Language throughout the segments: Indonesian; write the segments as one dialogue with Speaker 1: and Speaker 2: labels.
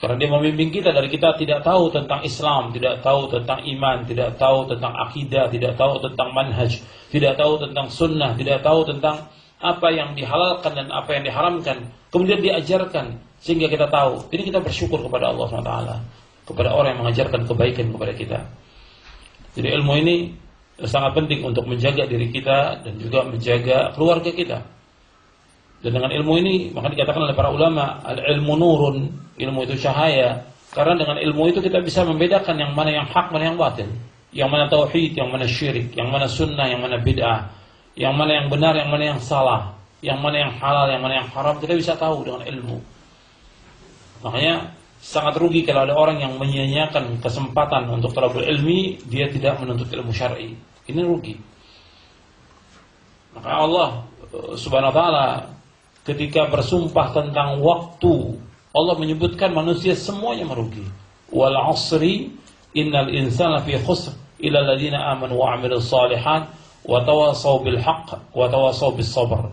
Speaker 1: Karena dia membimbing kita dari kita tidak tahu tentang Islam, tidak tahu tentang iman, tidak tahu tentang akidah, tidak tahu tentang manhaj, tidak tahu tentang sunnah, tidak tahu tentang apa yang dihalalkan dan apa yang diharamkan. Kemudian diajarkan sehingga kita tahu. Ini kita bersyukur kepada Allah SWT, kepada orang yang mengajarkan kebaikan kepada kita. Jadi ilmu ini sangat penting untuk menjaga diri kita dan juga menjaga keluarga kita. Dan dengan ilmu ini maka dikatakan oleh para ulama, al-ilmu nurun, ilmu itu cahaya. Karena dengan ilmu itu kita bisa membedakan yang mana yang hak, mana yang batil, yang mana tauhid, yang mana syirik, yang mana sunnah, yang mana bid'ah, yang mana yang benar, yang mana yang salah, yang mana yang halal, yang mana yang haram. Kita bisa tahu dengan ilmu. Makanya sangat rugi kalau ada orang yang menyia-nyiakan kesempatan untuk talabul ilmi, dia tidak menuntut ilmu syar'i. Ini rugi. Maka Allah Subhanahu wa taala ketika bersumpah tentang waktu, Allah menyebutkan manusia semuanya merugi. Wal 'asri innal insana fi khusr illa alladziina aamanu wa 'amilus shalihat wa tawassaw bil haqq wa tawassaw bis sabr.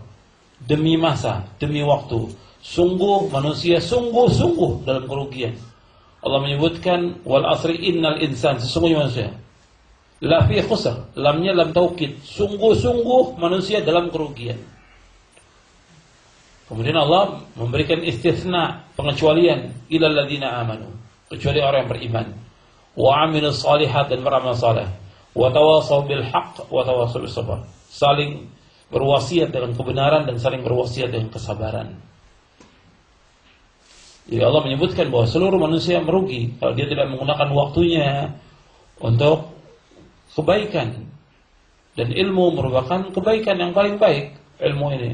Speaker 1: Demi masa, demi waktu, sungguh manusia sungguh-sungguh dalam kerugian. Allah menyebutkan wal 'asri innal insana, sesungguhnya manusia. La fi khusr, lamnya lam taukid, sungguh-sungguh manusia dalam kerugian. Kemudian Allah memberikan istisna, pengecualian, ilal ladzina amanu, kecuali orang yang beriman, wa 'amilus shalihat, dan beramal saleh, wa tawassaw bil haqq wa tawassaw bis sabr, saling berwasiat dengan kebenaran dan saling berwasiat dengan kesabaran. Jadi Allah menyebutkan bahwa seluruh manusia merugi kalau dia tidak menggunakan waktunya untuk kebaikan. Dan ilmu merupakan kebaikan yang paling baik, ilmu ini.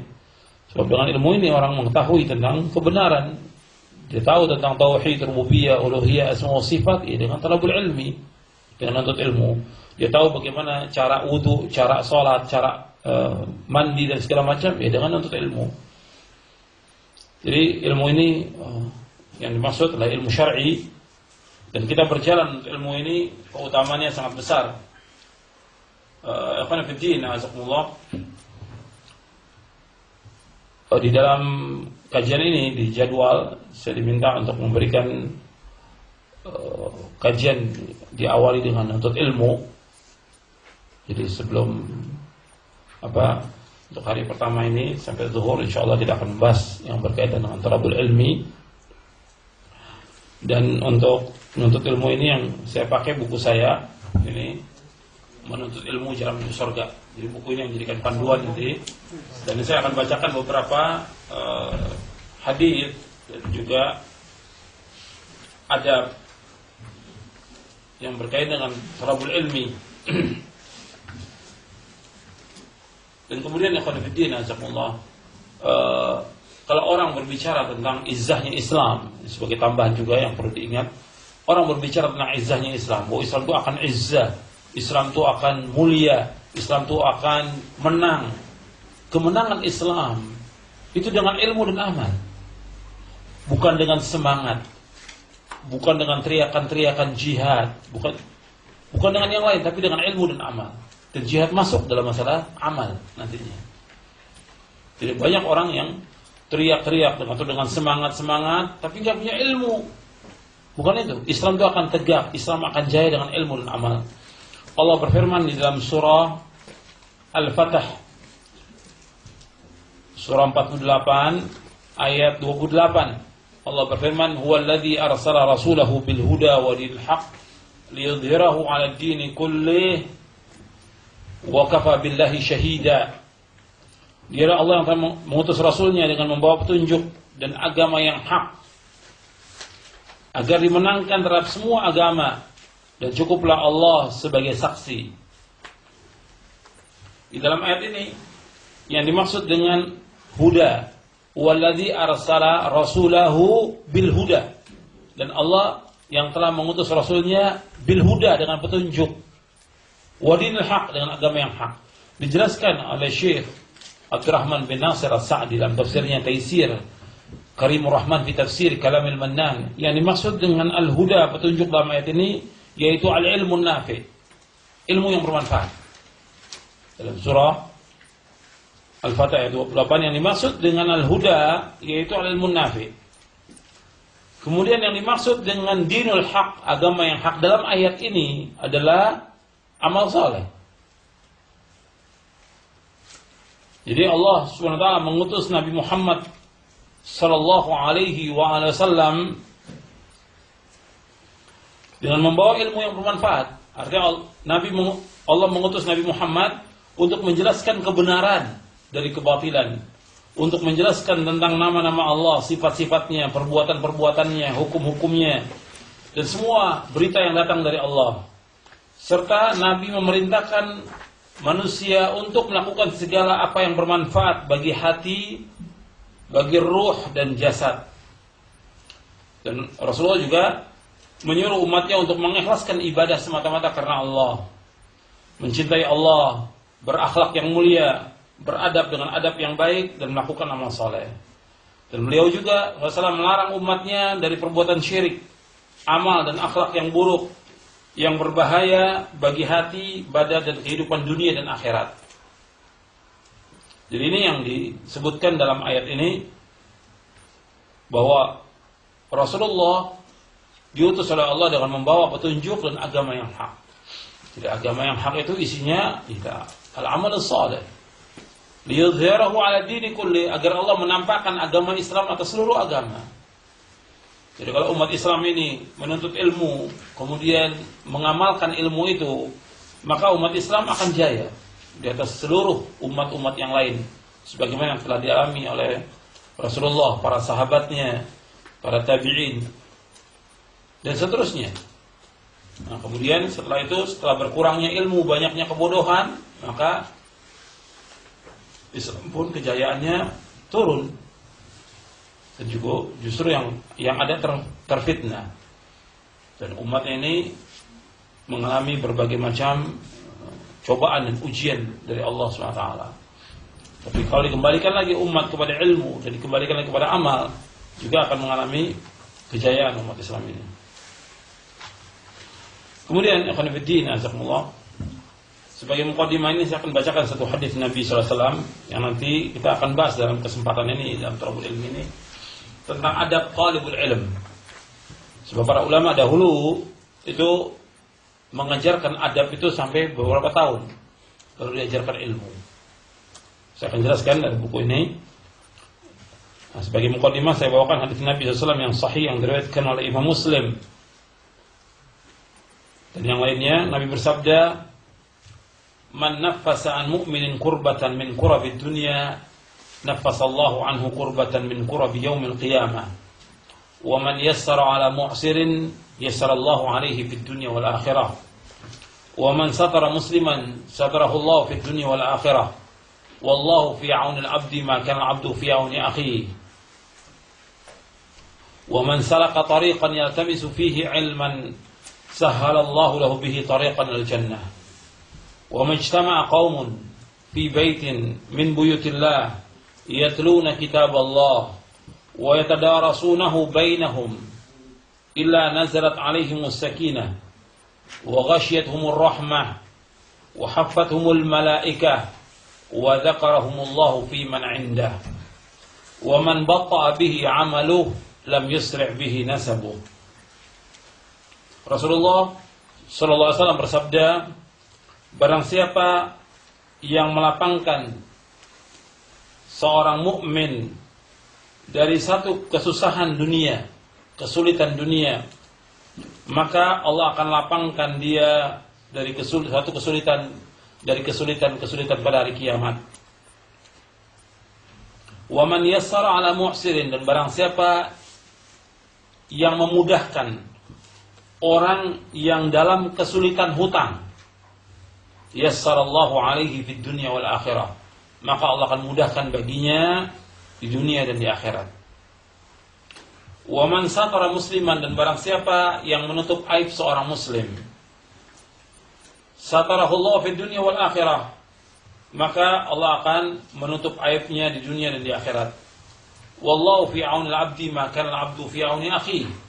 Speaker 1: Sebab dengan ilmu ini orang mengetahui tentang kebenaran. Dia tahu tentang tauhid, rububiyah, uluhiyah, asma wa sifat, dengan talabul ilmi, dengan menuntut ilmu. Dia tahu bagaimana cara wudu, cara salat, cara mandi dan segala macam, dengan menuntut ilmu. Jadi ilmu ini yang dimaksud adalah ilmu syar'i, dan kita berjalan untuk ilmu ini, keutamaannya sangat besar. Ikhwan fillah, azakumullah. Di dalam kajian ini, di jadwal saya diminta untuk memberikan kajian diawali dengan menuntut ilmu. Jadi sebelum untuk hari pertama ini sampai zuhur, insyaallah kita akan membahas yang berkaitan dengan talabul ilmi. Dan untuk menuntut ilmu ini yang saya pakai buku saya ini, Menuntut Ilmu Jalan Menuju Surga. Jadi buku ini yang menjadikan panduan nanti. Dan saya akan bacakan beberapa hadis dan juga adab yang berkaitan dengan talabul ilmi. Dan kemudian ikhwan fillah, jazakumullah, kalau orang berbicara tentang izzahnya Islam, sebagai tambahan juga yang perlu diingat, orang berbicara tentang izzahnya Islam, bahwa Islam itu akan izzah, Islam itu akan mulia, Islam itu akan menang. Kemenangan Islam itu dengan ilmu dan amal, bukan dengan semangat, bukan dengan teriakan-teriakan jihad, bukan dengan yang lain, tapi dengan ilmu dan amal. Dan jihad masuk dalam masalah amal nantinya. Jadi banyak orang yang teriak-teriak dengan semangat-semangat, tapi nggak punya ilmu. Bukan itu. Islam itu akan tegak, Islam akan jaya dengan ilmu dan amal. Allah berfirman di dalam surah Al-Fatah, surah 48 ayat 28. Allah berfirman, "Huwallazi arsala rasulahu bil huda wa dinil haqq liyudhhirahu 'ala ad-dini kullih wa kafa billahi syahida." Dialah Allah yang telah mengutus rasulnya dengan membawa petunjuk dan agama yang hak, agar dimenangkan terhadap semua agama, dan cukuplah Allah sebagai saksi. Di dalam ayat ini yang dimaksud dengan huda, wallazi arsala rasulahu bil huda, dan Allah yang telah mengutus rasulnya bil huda dengan petunjuk, wa dinil haq dengan agama yang hak. Dijelaskan oleh Syekh Abdurrahman bin Nasir As-Sa'di dalam tafsirnya Taisir Karimur Rahman fi tafsir Kalamil Mannan. Yang dimaksud dengan al-huda, petunjuk dalam ayat ini, yaitu al-ilmun nafi', ilmu yang bermanfaat. Dalam surah Al-Fatah ayat 28, yang dimaksud dengan al-huda yaitu al-ilmun nafi'. Kemudian yang dimaksud dengan dinul haq, agama yang hak dalam ayat ini adalah amal saleh. Jadi Allah Subhanahu wa taala mengutus Nabi Muhammad sallallahu alaihi wasallam dengan membawa ilmu yang bermanfaat. Artinya Allah mengutus Nabi Muhammad untuk menjelaskan kebenaran dari kebatilan, untuk menjelaskan tentang nama-nama Allah, sifat-sifatnya, perbuatan-perbuatannya, hukum-hukumnya, dan semua berita yang datang dari Allah. Serta Nabi memerintahkan manusia untuk melakukan segala apa yang bermanfaat bagi hati, bagi ruh dan jasad. Dan Rasulullah juga menyuruh umatnya untuk mengikhlaskan ibadah semata-mata karena Allah, mencintai Allah, berakhlak yang mulia, beradab dengan adab yang baik, dan melakukan amal saleh. Dan beliau juga Rasulullah melarang umatnya dari perbuatan syirik, amal dan akhlak yang buruk, yang berbahaya bagi hati, badan, dan kehidupan dunia dan akhirat. Jadi ini yang disebutkan dalam ayat ini, bahwa Rasulullah diutus oleh Allah dengan membawa petunjuk dan agama yang hak. Jadi agama yang hak itu isinya al-amal as-salih, liyudhhirahu 'ala dini kulli, agar Allah menampakkan agama Islam atas seluruh agama. Jadi kalau umat Islam ini menuntut ilmu, kemudian mengamalkan ilmu itu, maka umat Islam akan jaya di atas seluruh umat-umat yang lain, sebagaimana yang telah dialami oleh Rasulullah, para sahabatnya, para tabi'in, dan seterusnya. Nah, kemudian setelah itu, setelah berkurangnya ilmu, banyaknya kebodohan, maka Islam pun kejayaannya turun. Dan juga justru yang ada terfitnah. Dan umat ini mengalami berbagai macam cobaan dan ujian dari Allah SWT. Tapi kalau dikembalikan lagi umat kepada ilmu dan dikembalikan lagi kepada amal, juga akan mengalami kejayaan umat Islam ini. Kemudian ikhwan fillah, azakumullah, sebagai muqaddimah ini saya akan bacakan satu hadis Nabi SAW yang nanti kita akan bahas dalam kesempatan ini, dalam Thalabul Ilm ini, tentang adab talibul ilm. Sebab para ulama dahulu itu mengajarkan adab itu sampai beberapa tahun baru diajarkan ilmu. Saya akan jelaskan dari buku ini. Nah, sebagai muqaddimah saya bawakan hadis Nabi SAW yang sahih, yang diriwayatkan oleh Imam Muslim dan yang lainnya. Nabi bersabda, "Man naffasa an mu'minin kurbatan min kurabid dunya, naffasallahu anhu kurbatan min kurabi yaumil qiyamah. Wa man yassara ala mu'sirin, yassarallahu alaihi fid dunya wal akhirah. Wa man satara musliman, satarahu Allah fid dunya wal akhirah. Wallahu fi auni al-'abdi ma kana al-'abdu fi auni akhihi. Wa man salaka tariqan yaltamisu fihi 'ilman, sahhalallahu lahu bihi tariqan ila al-jannah. Wa man ijtama'a qaumun fi baitin min buyutillah yatluna kitab Allah wa yatadarasunahu bainahum illa nazalat alaihimus sakinah wa ghashiyatuhumur rahmah wa haffathumul malaikah wa dzakarahumullahu fi man 'indah wa man batta'a bihi 'amaluhu lam yusri' bihi nasabuh." Rasulullah sallallahu alaihi wasallam bersabda, barang siapa yang melapangkan seorang mukmin dari satu kesusahan dunia, kesulitan dunia, maka Allah akan lapangkan dia dari satu kesulitan, dari kesulitan pada hari kiamat. Wa man yassara ala mu'sirin, dan barang siapa yang memudahkan orang yang dalam kesulitan hutang, yassarallahu alaihi fid dunya wal akhirah, maka Allah akan mudahkan baginya di dunia dan di akhirat. Wa man satara musliman, dan barang siapa yang menutup aib seorang muslim, satarahullahu fid dunya wal akhirah, maka Allah akan menutup aibnya di dunia dan di akhirat. Wallahu fi auni al-'abdi ma kana al-'abdu fi auni akhihi.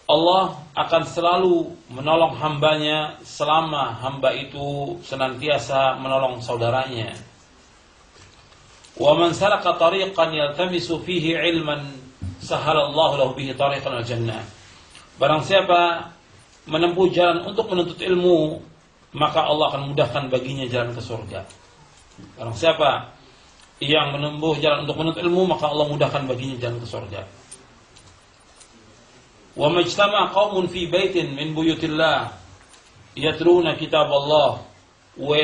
Speaker 1: Allah akan selalu menolong hambanya selama hamba itu senantiasa menolong saudaranya. Wa man salaka tariqan yaltamisu fihi 'ilman, sahalallahu lahu bihi tariqan al-jannah. Barang siapa menempuh jalan untuk menuntut ilmu, maka Allah akan mudahkan baginya jalan ke surga. Barang siapa yang menempuh jalan untuk menuntut ilmu, maka Allah mudahkan baginya jalan ke surga. Wa majtama qaumun fi baitin min buyutillah yatruna kitab Allah wa